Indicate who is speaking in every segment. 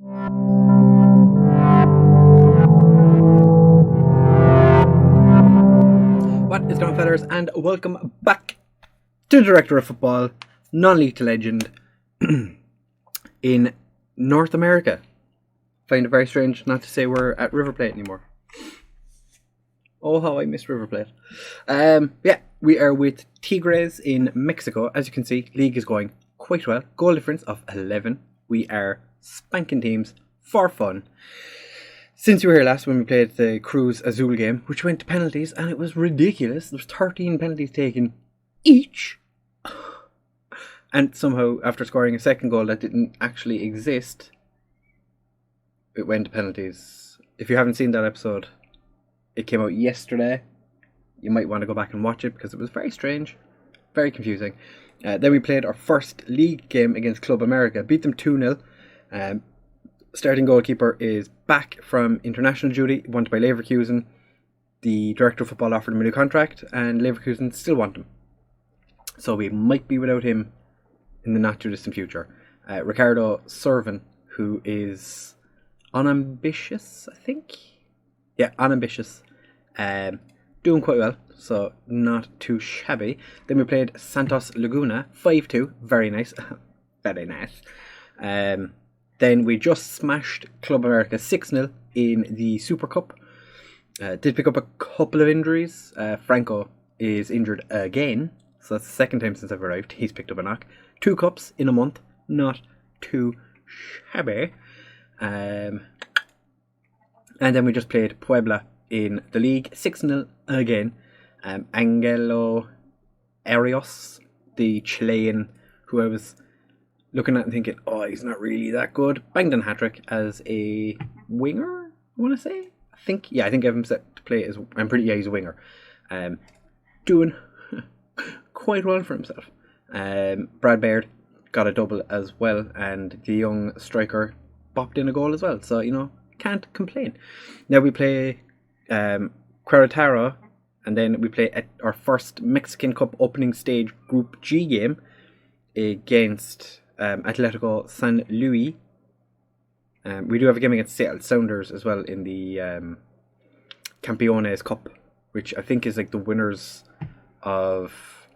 Speaker 1: What is going on, fellas, and welcome back to the Director of Football, non-lethal legend in North America. Find it very strange not to say we're at River Plate anymore. Oh, how I miss River Plate. We are with Tigres in Mexico. As you can see, league is going quite well. Goal difference of 11. We are spanking teams for fun. Since you were here last when we played the Cruz Azul game, which went to penalties, and it was ridiculous. There was 13 penalties taken each. And somehow, after scoring a second goal that didn't actually exist, it went to penalties. If you haven't seen that episode, it came out yesterday. You might want to go back and watch it because it was very strange, very confusing. Then we played our first league game against Club America, beat them 2-0. Starting goalkeeper is back from international duty, wanted by Leverkusen. The director of football offered him a new contract, and Leverkusen still want him. So we might be without him in the not too distant future. Ricardo Servan, who is unambitious, I think. Yeah, unambitious. Doing quite well, so not too shabby. Then we played Santos Laguna, 5-2. Very nice. Very nice. Then we just smashed Club America 6-0 in the Super Cup. Did pick up a couple of injuries. Franco is injured again, so that's the second time since I've arrived. He's picked up a knock. 2 cups in a month, not too shabby. And then we just played Puebla in the league, 6-0 again. Angelo Arios, the Chilean, who I was looking at and thinking, oh, he's not really that good. Banged in a hat-trick as a winger, I want to say. I think I have him set to play as, he's a winger. Doing quite well for himself. Brad Baird got a double as well, and the young striker bopped in a goal as well. So, can't complain. Now we play Querétaro, and then we play at our first Mexican Cup opening stage Group G game against Atletico San Luis. We do have a game against Seattle Sounders as well in the Campeones Cup, which I think is like the winners of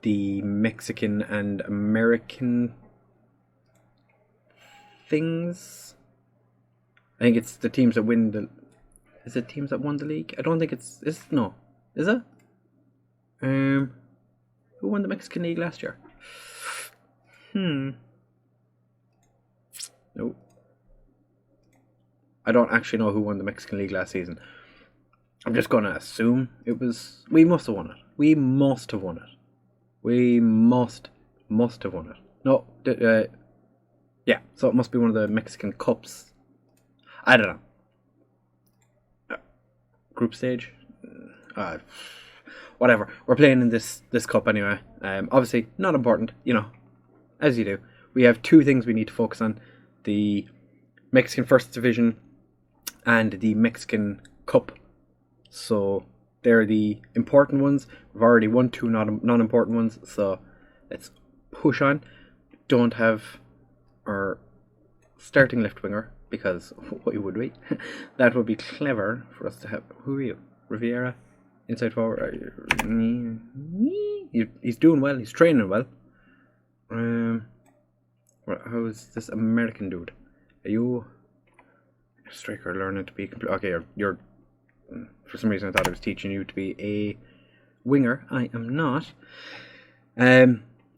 Speaker 1: the Mexican and American things. I think it's the teams that win the... Is it teams that won the league? I don't think it's... No. Is it? Who won the Mexican League last year? No. I don't actually know who won the Mexican League last season. I'm just going to assume it was... We must have won it. We must have won it. We must have won it. No. Yeah, so it must be one of the Mexican Cups. I don't know. Group stage? Whatever. We're playing in this cup anyway. Obviously, not important, as you do. We have 2 things we need to focus on. The Mexican First Division and the Mexican Cup. So, they're the important ones. We've already won 2 non-important ones, so let's push on. Don't have our starting left winger, because why would we? That would be clever for us to have. Who are you? Riviera? Inside forward? He's doing well. He's training well. How is this American dude? Are you a striker learning to be... Okay, you're... For some reason I thought I was teaching you to be a winger. I am not.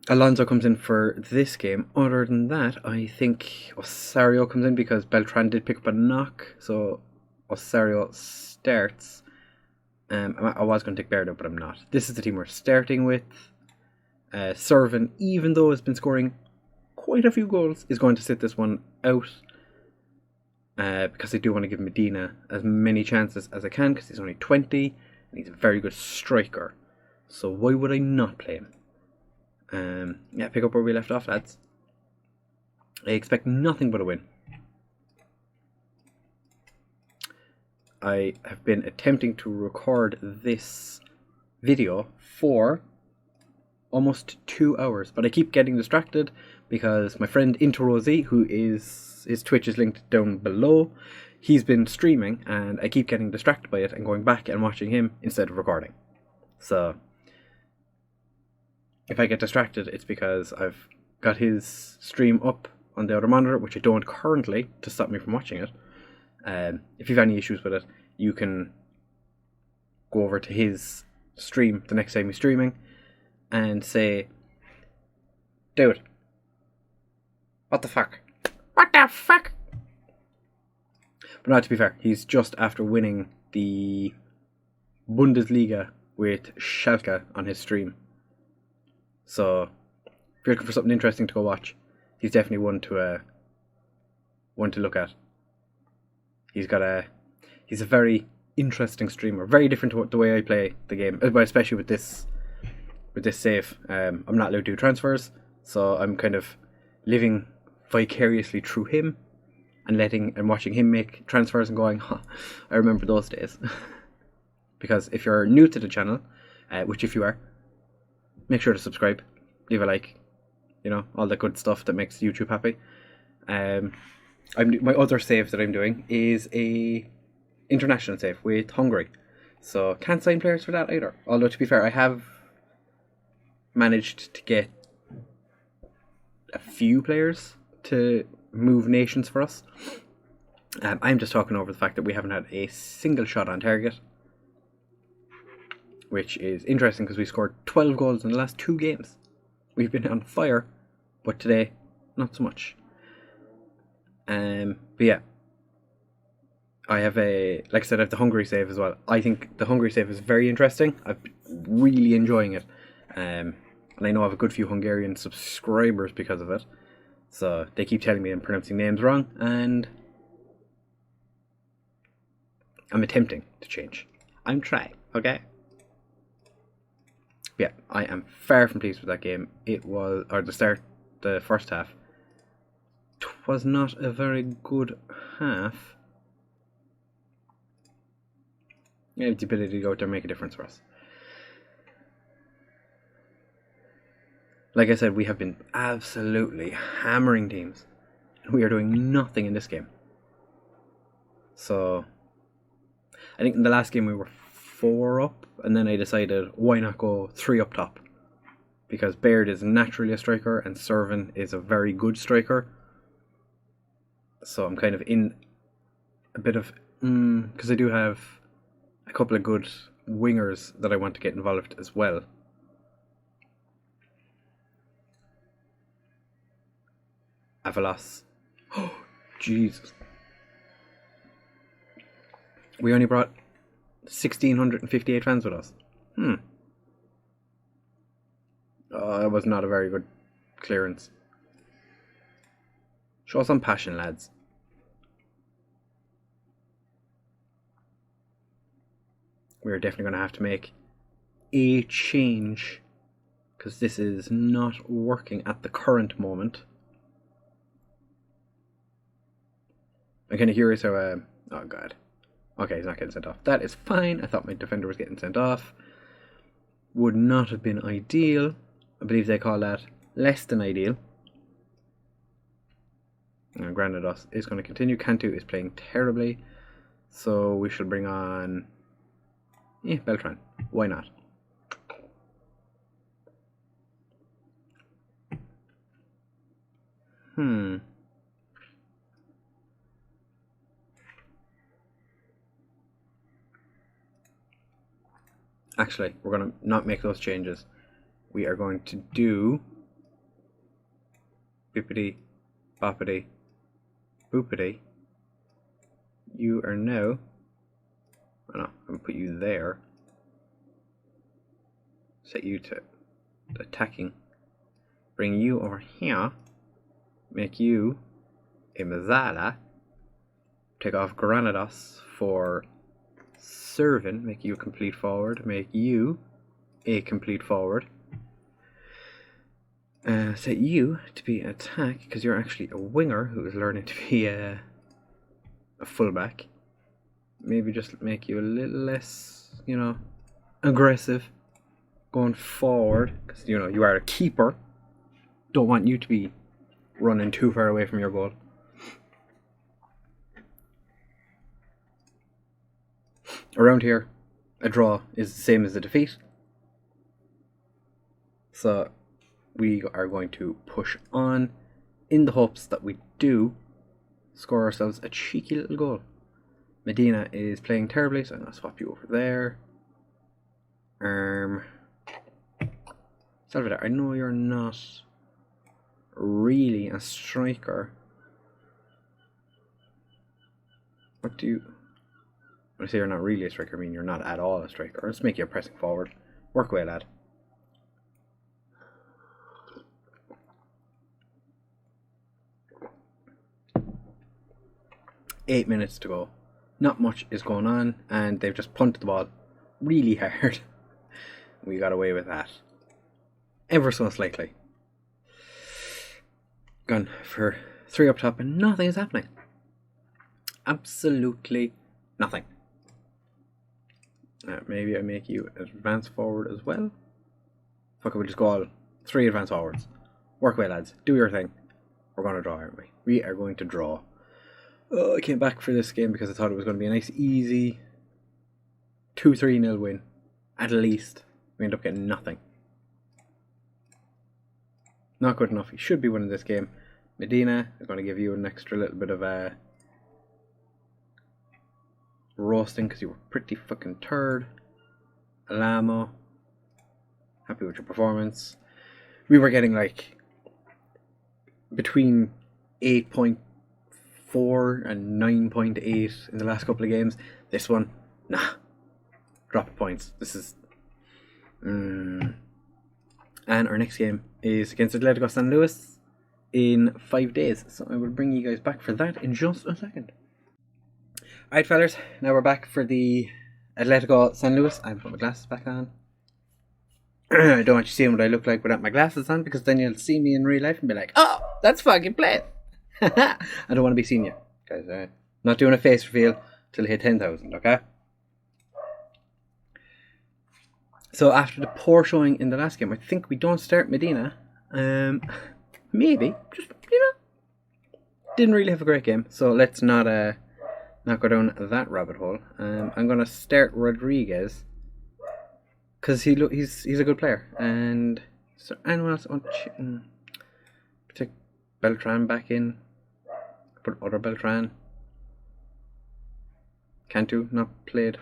Speaker 1: Alonso comes in for this game. Other than that, I think Osario comes in because Beltran did pick up a knock. So Osario starts. I was going to take Baird out, but I'm not. This is the team we're starting with. Servan, even though has been scoring quite a few goals, is going to sit this one out. Because I do want to give Medina as many chances as I can, because he's only 20 and he's a very good striker. So why would I not play him? Pick up where we left off, lads. I expect nothing but a win. I have been attempting to record this video for almost 2 hours, but I keep getting distracted because my friend IntoRowZ, who is his Twitch is linked down below, he's been streaming and I keep getting distracted by it and going back and watching him instead of recording. So if I get distracted, it's because I've got his stream up on the other monitor, which I don't currently, to stop me from watching it. If you have any issues with it, you can go over to his stream the next time he's streaming and say, dude, what the fuck? What the fuck? But not to be fair, he's just after winning the Bundesliga with Schalke on his stream. So if you're looking for something interesting to go watch, he's definitely one to look at. He's a very interesting streamer, very different to the way I play the game, but especially with this save. I'm not allowed to do transfers, so I'm kind of living vicariously through him and watching him make transfers and going, I remember those days. Because if you're new to the channel, which if you are, make sure to subscribe, leave a like, all the good stuff that makes YouTube happy. My other save that I'm doing is a international save with Hungary, so can't sign players for that either. Although to be fair, I have managed to get a few players to move nations for us. I'm just talking over the fact that we haven't had a single shot on target, which is interesting because we scored 12 goals in the last 2 games. We've been on fire, but today, not so much. But yeah, I have like I said, I have the Hungary save as well. I think the Hungary save is very interesting. I'm really enjoying it. And I know I have a good few Hungarian subscribers because of it. So they keep telling me I'm pronouncing names wrong, and I'm attempting to change. I'm trying, okay? Yeah, I am far from pleased with that game. The first half, it was not a very good half. We have the ability to go out there and make a difference for us. Like I said, we have been absolutely hammering teams, and we are doing nothing in this game. So I think in the last game we were 4 up, and then I decided why not go 3 up top, because Baird is naturally a striker and Servin is a very good striker. So I'm kind of in a bit of because I do have a couple of good wingers that I want to get involved as well. Avalos. Oh, Jesus. We only brought 1,658 fans with us. That was not a very good clearance. Show some passion, lads. We're definitely going to have to make a change, because this is not working at the current moment. I'm kind of curious how... oh, God. Okay, he's not getting sent off. That is fine. I thought my defender was getting sent off. Would not have been ideal. I believe they call that less than ideal. Now, Granados is going to continue. Cantu is playing terribly. So we should bring on... Beltran. Why not? Actually, we're going to not make those changes. We are going to do bippity, boppity, boopity. You are now... Oh no, I'm going to put you there. Set you to attacking. Bring you over here. Make you a Mazzala. Take off Granados for Servin. Make you a complete forward. Make you a complete forward. Set you to be an attack, because you're actually a winger who is learning to be a fullback. Maybe just make you a little less, aggressive going forward, because you are a keeper. Don't want you to be running too far away from your goal. Around here, a draw is the same as a defeat. So we are going to push on in the hopes that we do score ourselves a cheeky little goal. Medina is playing terribly, so I'm going to swap you over there. Salvador, I know you're not really a striker. What do you... When I say you're not really a striker, I mean you're not at all a striker. Let's make you a pressing forward. Work away, lad. Eight minutes to go. Not much is going on, and they've just punted the ball really hard. We got away with that. Ever so slightly. Gone for 3 up top, and nothing is happening. Absolutely nothing. Maybe I make you advance forward as well. Fuck it, we'll just go all 3 advance forwards. Work away, lads. Do your thing. We're going to draw, aren't we? We are going to draw. Oh, I came back for this game because I thought it was going to be a nice, easy 2-3-0 win. At least. We end up getting nothing. Not good enough. You should be winning this game. Medina is going to give you an extra little bit of a roasting because you were pretty fucking turd. Alamo, happy with your performance. We were getting like between 8.4 and 9.8 in the last couple of games. This one, nah, drop of points. This is and our next game is against Atletico San Luis in 5 days, so I will bring you guys back for that in just a second. Alright, fellas, now we're back for the Atletico San Luis. I put my glasses back on. I don't want you seeing what I look like without my glasses on, because then you'll see me in real life and be like, oh, that's fucking playing. I don't want to be seeing you, guys. Not doing a face reveal till I hit 10,000, okay? So after the poor showing in the last game, I think we don't start Medina. Maybe, just, didn't really have a great game, so let's not go down that rabbit hole. I'm gonna start Rodriguez because he's a good player. And is there anyone else? Take Beltran back in. Put other Beltran. Cantu not played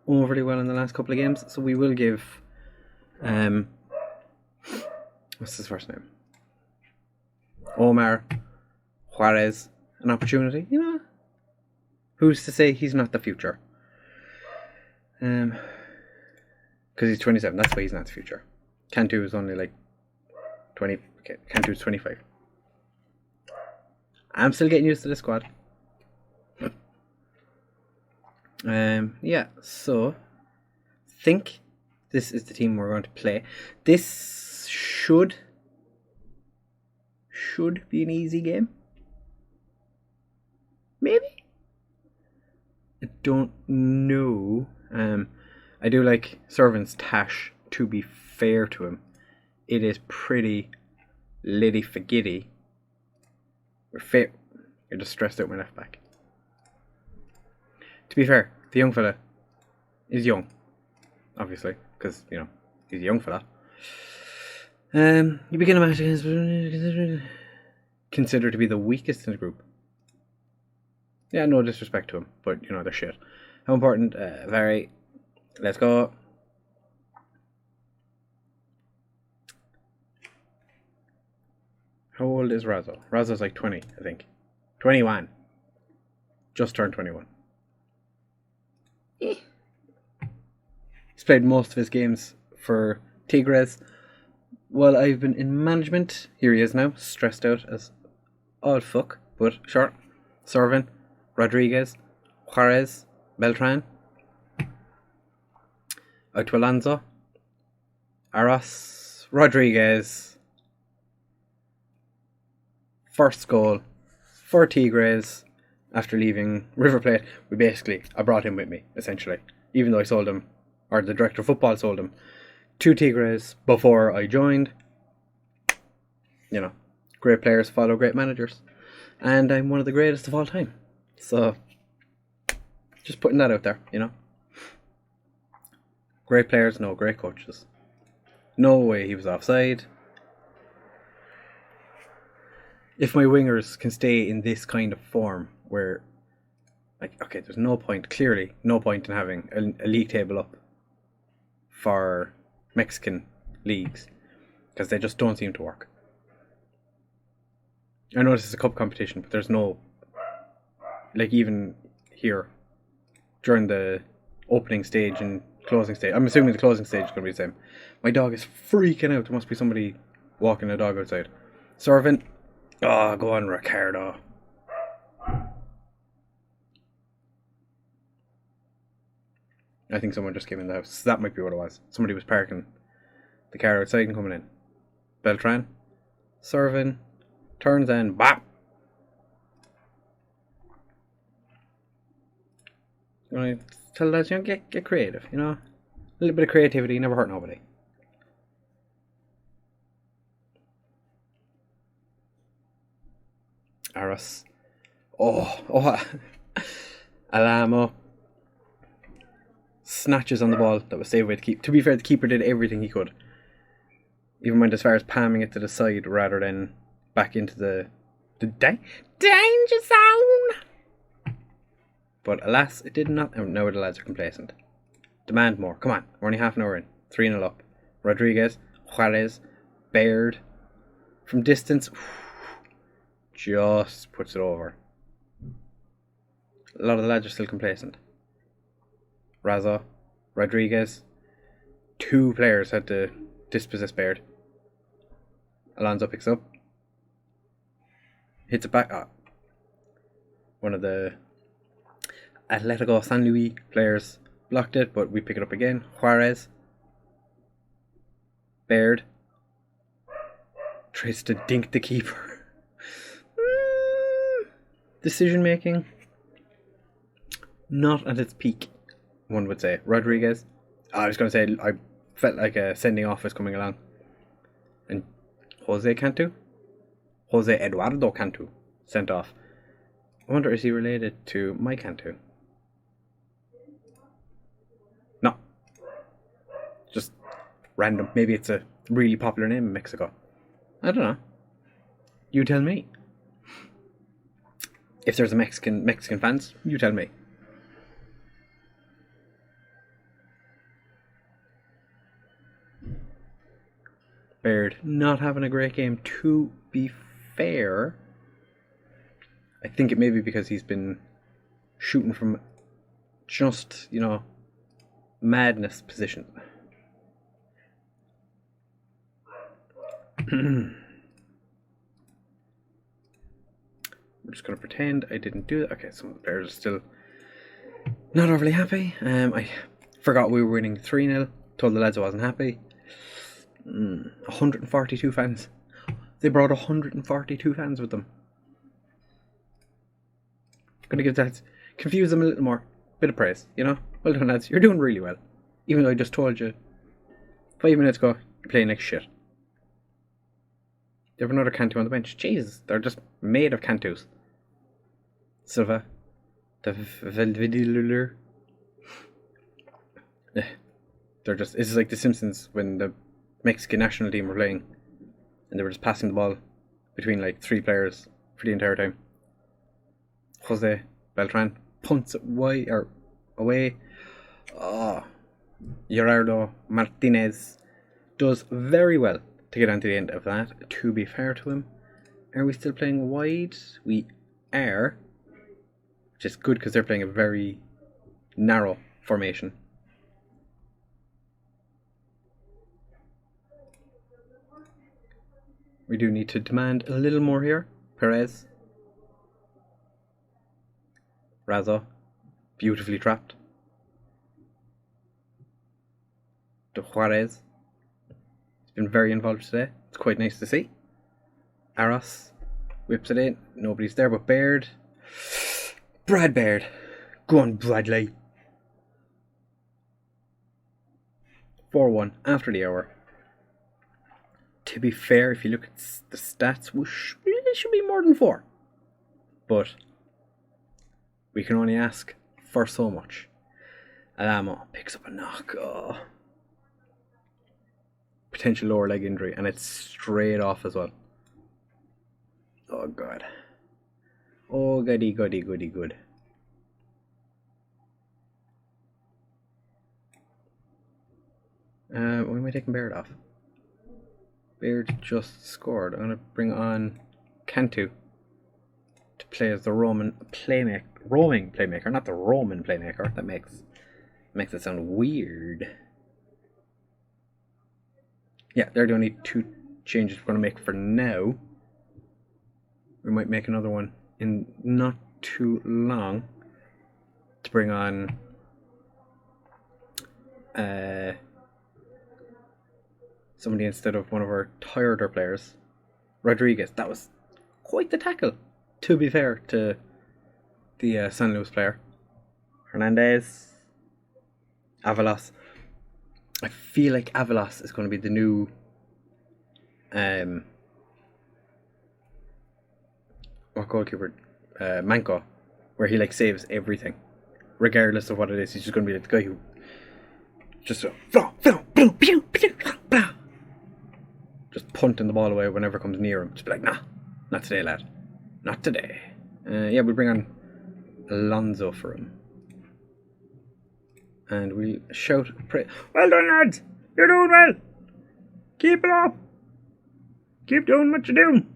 Speaker 1: overly well in the last couple of games, so we will give what's his first name? Omar Juarez an opportunity. Who's to say he's not the future? Because he's 27. That's why he's not the future. Cantu is only like 20. Okay, Cantu's 25. I'm still getting used to the squad. Yeah, so think this is the team we're going to play. This should be an easy game. Maybe? I don't know. I do like Servant's Tash, to be fair to him. It is pretty liddy fagiddy. You're just stressed out my left back. To be fair, the young fella is young, obviously, because, he's a young fella. You begin a match against considered to be the weakest in the group. Yeah, no disrespect to him, but, they're shit. How important? Very. Let's go. How old is Razo? Razo's like 20, I think. 21. Just turned 21. He's played most of his games for Tigres while I've been in management. Here he is now, stressed out as all fuck, but sure. Servan, Rodriguez, Juarez, Beltran, out to Alonso, Aros, Rodriguez. First goal for Tigres after leaving River Plate. I brought him with me, essentially. Even though I sold him, or the director of football sold him to Tigres before I joined. Great players follow great managers. And I'm one of the greatest of all time. So, just putting that out there, you know. Great players, no great coaches. No way he was offside. If my wingers can stay in this kind of form where, like, okay, there's clearly no point in having a league table up for Mexican leagues because they just don't seem to work. I know this is a cup competition, but there's no, like, even here during the opening stage and closing stage. I'm assuming the closing stage is going to be the same. My dog is freaking out. There must be somebody walking a dog outside. Serving. Oh, go on, Ricardo. I think someone just came in the house. That might be what it was. Somebody was parking the car outside and coming in. Beltran. Serving. Turns in. Bap! I tell lads, you know, get creative, you know. A little bit of creativity never hurt nobody. Aras. Oh. Alamo. Snatches on the ball that was saved by the keeper. To be fair, the keeper did everything he could. Even went as far as palming it to the side rather than back into the danger zone. But alas, it did not. Now the lads are complacent. Demand more. Come on, we're only half an hour in. 3-0 up. Rodriguez, Juarez, Baird. From distance, just puts it over. A lot of the lads are still complacent. Raza, Rodriguez. 2 players had to dispossess Baird. Alonso picks up. Hits it back. One of the Atletico San Luis players blocked it, but we pick it up again. Juarez. Baird. Tries to dink the keeper. Decision making. Not at its peak, one would say. Rodriguez. I was going to say, I felt like a sending off was coming along. And Jose Eduardo Cantu sent off. I wonder, is he related to my Cantu? No. Just random. Maybe it's a really popular name in Mexico. I don't know. You tell me. If there's a Mexican fans, you tell me. Baird not having a great game, to be fair. I think it may be because he's been shooting from just, you know, madness position. I'm just going to pretend I didn't do that. Okay, some of the players are still not overly happy. I forgot we were winning 3-0. Told the lads I wasn't happy. 142 fans. They brought 142 fans with them. Gonna give that, confuse them a little more. Bit of praise, you know? Well done, lads. You're doing really well. Even though I just told you 5 minutes ago, you're playing like shit. They have another Cantu on the bench. Jesus, they're just made of Cantus. Silva. The Velvidilur. They're just, it's like The Simpsons when the Mexican national team were playing and they were just passing the ball between like 3 players for the entire time. Jose Beltran punts it away. Gerardo Martinez does very well to get onto the end of that, to be fair to him. Are we still playing wide? We are, which is good because they're playing a very narrow formation. We do need to demand a little more here. Perez. Razo. Beautifully trapped. De Juarez. He's been very involved today. It's quite nice to see. Aras. Whips it in. Nobody's there but Baird. Brad Baird. Go on, Bradley. 4-1 after the hour. To be fair, if you look at the stats, it should be more than 4. But we can only ask for so much. Alamo picks up a knock. Oh. Potential lower leg injury, and it's straight off as well. Oh god. Oh goody goody goody good. When am I taking Baird off? Baird just scored. I'm gonna bring on Cantu to play as the roaming playmaker, not the Roman playmaker. That makes it sound weird. Yeah, they're the only 2 changes we're going to make for now. We might make another one in not too long to bring on somebody instead of one of our tireder players, Rodriguez. That was quite the tackle, to be fair to the San Luis player. Hernandez, Avalos. I feel like Avalos is going to be the new what goalkeeper? Manco, where he like saves everything, regardless of what it is. He's just going to be like the guy who just punting the ball away whenever it comes near him. Just be like, nah, not today, lad, not today. Yeah, we'll bring on Alonso for him. And we'll shout, pray. Well done, lads! You're doing well! Keep it up! Keep doing what you're doing!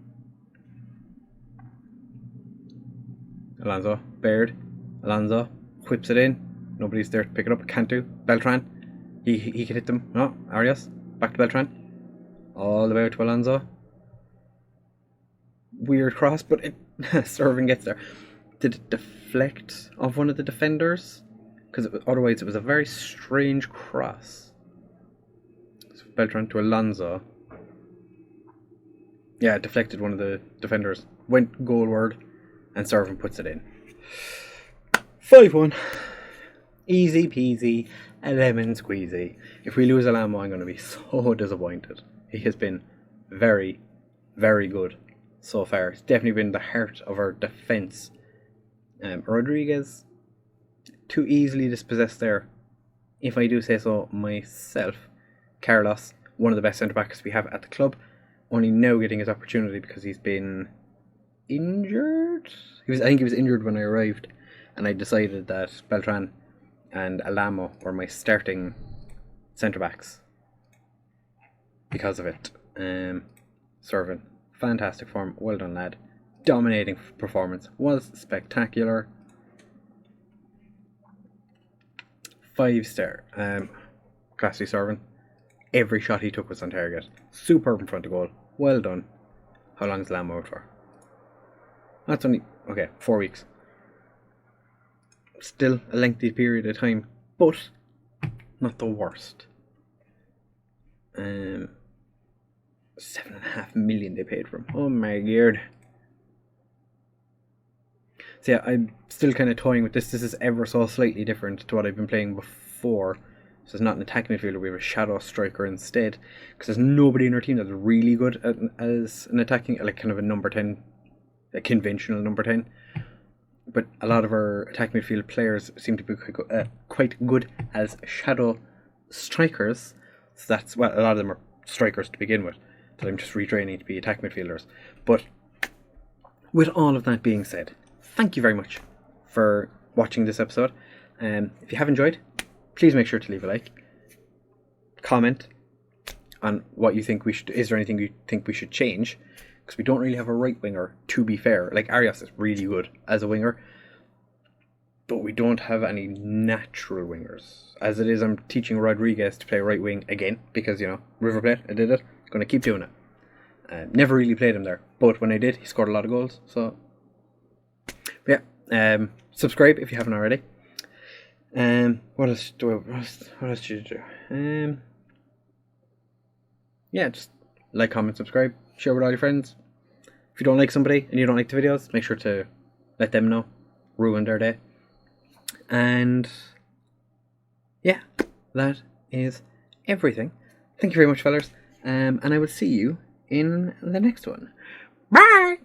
Speaker 1: Alonso, Baird, Alonso, whips it in. Nobody's there to pick it up. Cantu, Beltran. He can hit them. No, Arias. Back to Beltran. All the way to Alonso. Weird cross, but Serving gets there. Did it deflect off one of the defenders? Because otherwise it was a very strange cross. So Beltran to Alonso. Yeah, it deflected one of the defenders. Went goalward and Serving puts it in. 5-1. Easy peasy, a lemon squeezy. If we lose Alamo, I'm going to be so disappointed. He has been very, very good so far. He's definitely been the heart of our defence. Rodriguez, too easily dispossessed there, if I do say so myself. Carlos, one of the best centre-backs we have at the club, only now getting his opportunity because he's been injured. I think he was injured when I arrived, and I decided that Beltran and Alamo were my starting centre-backs because of it. Serving, fantastic form, well done lad. Dominating performance, was spectacular. 5-star. Classy Serving. Every shot he took was on target. Superb in front of goal. Well done. How long is Lamb out for? That's only 4 weeks. Still a lengthy period of time, but not the worst. 7.5 million they paid for him. Oh my god. So yeah, I'm still kind of toying with this. This is ever so slightly different to what I've been playing before. So it's not an attacking midfielder, we have a shadow striker instead. Because there's nobody in our team that's really good as an attacking, like kind of a number 10, a conventional number 10. But a lot of our attacking midfield players seem to be quite good as shadow strikers. So that's, well, a lot of them are strikers to begin with, that I'm just retraining to be attack midfielders. But with all of that being said, thank you very much for watching this episode. If you have enjoyed, please make sure to leave a like. Comment on what you think we should. Is there anything you think we should change? Because we don't really have a right winger, to be fair. Like, Arias is really good as a winger, but we don't have any natural wingers. As it is, I'm teaching Rodriguez to play right wing again, because, you know, River Plate, I did it. Going to keep doing it. Never really played him there, but when I did, he scored a lot of goals. So, yeah, subscribe if you haven't already. What else should you do? Yeah, just like, comment, subscribe, share with all your friends. If you don't like somebody and you don't like the videos, make sure to let them know. Ruin their day. And yeah, that is everything. Thank you very much, fellas. And I will see you in the next one. Bye!